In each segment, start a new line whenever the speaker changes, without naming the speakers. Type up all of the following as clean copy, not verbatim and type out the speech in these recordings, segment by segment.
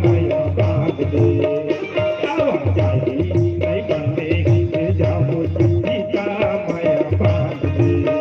माया बांध दे आवाजाई नहीं बनने जाओ सीता माया बांध दे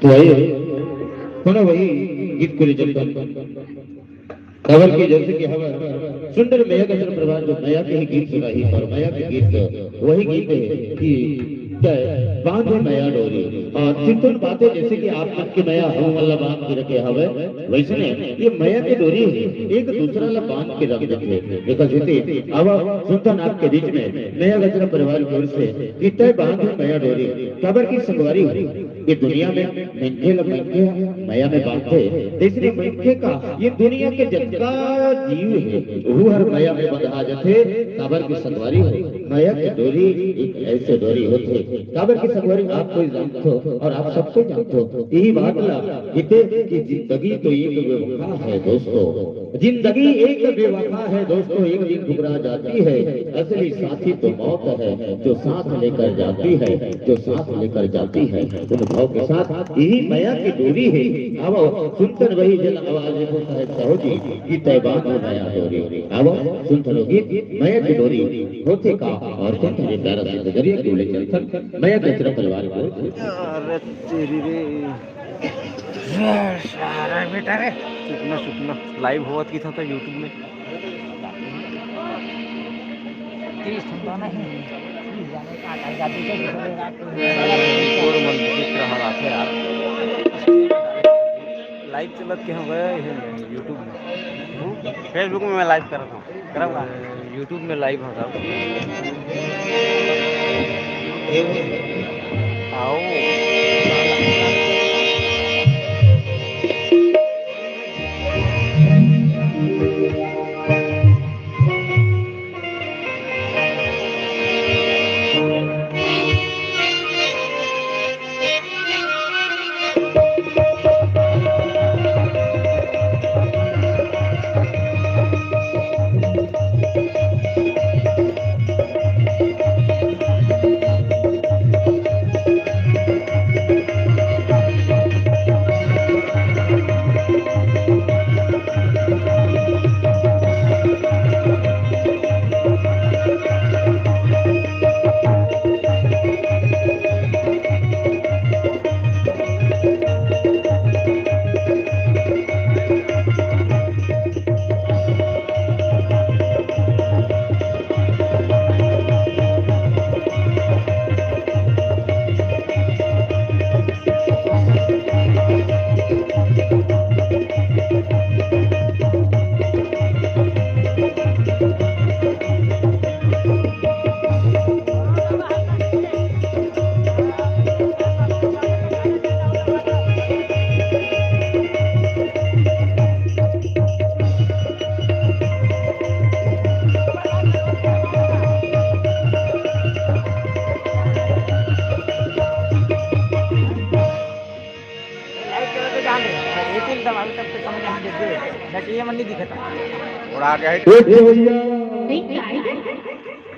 तो वही गीत को जब खबर की जैसे कि हवा सुंदर मैया का प्रभाव जो मैया के ही गीत सुनाई और मैया के गीत वही गीत है कि बांधे मैया डोरी और चिंतन बातें जैसे कि आप तक की मैया हम वाला बांध के रखे हवे वैसे ने ये मैया की डोरी एक दूसरा ला बांध के रख देते देखा जीती अब सुल्तान आपके बीच में मैया गजरा परिवार की ओर से कितने बांधे मैया डोरी खबर की संगवारी ये दुनिया में मंखे मैया में बांधते तीसरे मंखे का ये दुनिया के जितना जीव है वो हर मैया में बंधा जाते खबर की संगवारी हो मैया की डोरी एक ऐसे डोरी होते काबर की सगवरी आप कोई जानते हो और आप सबको जानते हो यही बात ला इते कि जिंदगी तो एक बेवफा है दोस्तों, जिंदगी एक बेवफा है दोस्तों, एक दिन ठुकरा जाती है, असली साथी तो मौत है जो साथ लेकर जाती है, जो साथ लेकर जाती है उन भाव के साथ यही माया की डोरी है। अब सुनकर वही जल आवाज को साहेब साहब जी की तैबान हो माया डोरी, अब सुनकर गीत माया की डोरी होते का और क्या मेरे प्यारा से नजरिया के ले चलकर माया के तरफ परिवार को
अरे तेरी रे सारा बेटा रे सुपना सुपना लाइव होत की था यूट्यूब में 30 घंटा नहीं जाने का आजादी से और मन विचित्र हालात है यार। लाइव चलत के हम गए यूट्यूब में, फेसबुक में मैं लाइव कर रहा हूँ, करूँगा यूट्यूब में लाइव होता आओ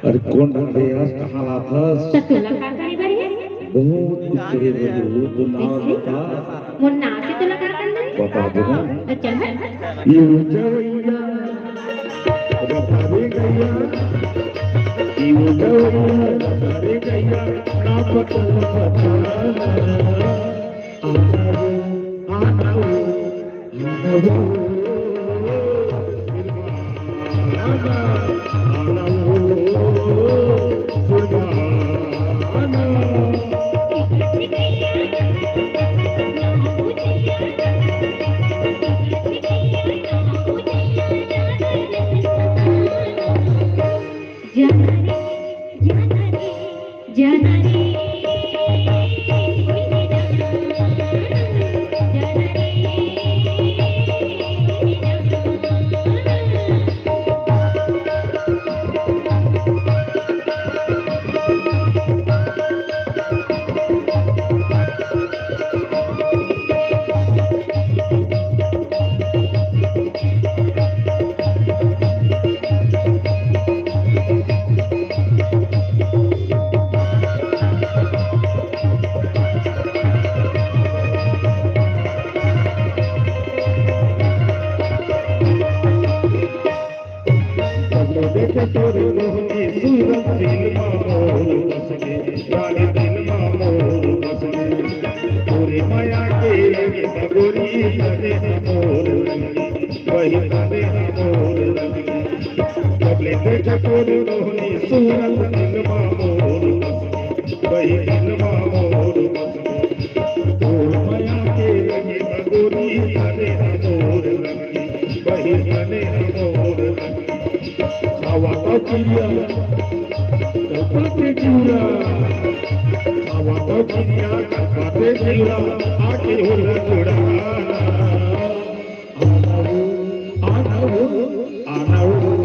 अरे कौन बंदे हस कहाँ लाथस
तुला का करी बरी है
बहुत कुछ करे बलू तो नाम बता
मुन्ना से तुला का करना
बता दे ना
तो चल भाई
ये उजवैया बता दे गैया ये उजवैया बता दे गैया ना पता तोरे मोहनी सूरत दिल मामोल बसगे रानी दिल मामोल बसगे तोरे माया के लगे तगोरी तने मोल वही तने मोल कबले देखे तोरे मोहनी सूरत दिल मामोल बसगे वही दिल मामोल बसगे तोरे माया के लगे तगोरी तने मोल वही तने मोल आवा तो चिड़िया कपाते चिड़िया आवा तो चिड़िया कपाते चिड़िया आके होला जुड़ाना आना वो निर्वाण आना वो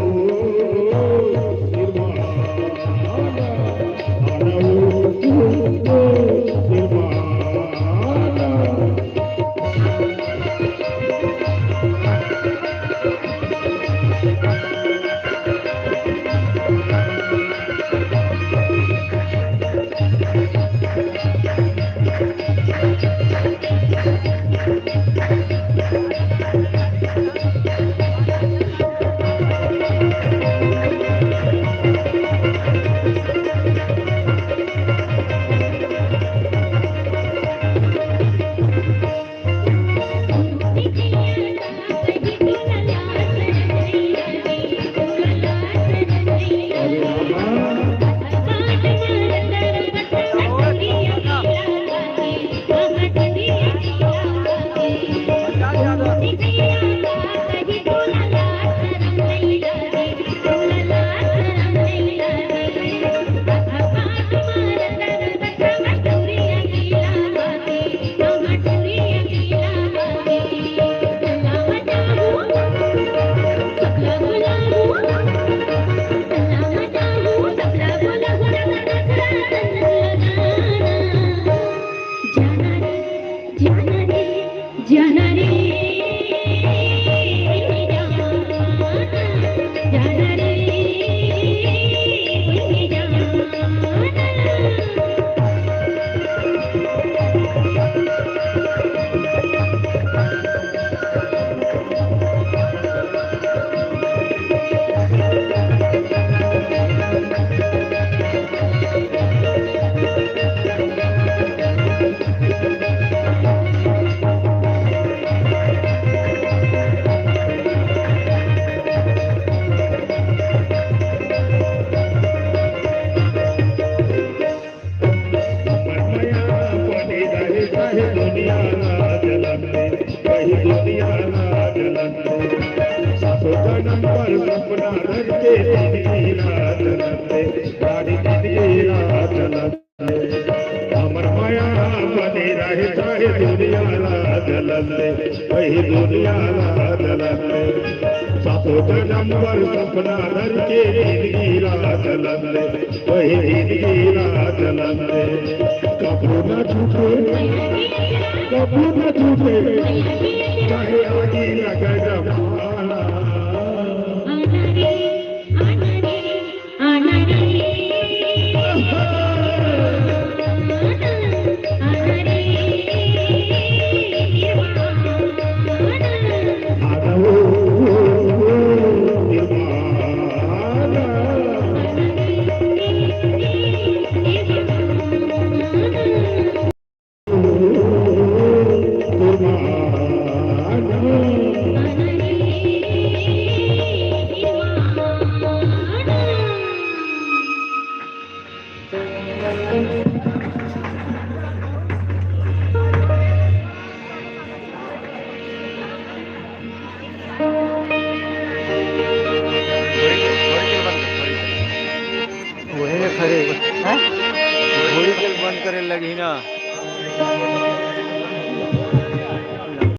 धरते गिरा चलते गाड़ी गिरा चलते अमर माया बने रहे चाहे दुनिया ला चलते वही दुनिया ला चलते सातों जन्म पर सपना धर के गिरा चलते वही गिरा चलते कबू न छूटे कबू न छूटे चाहे आगे लगे जमाना
वही खरे घोड़ी तेल बंद करे लगी ना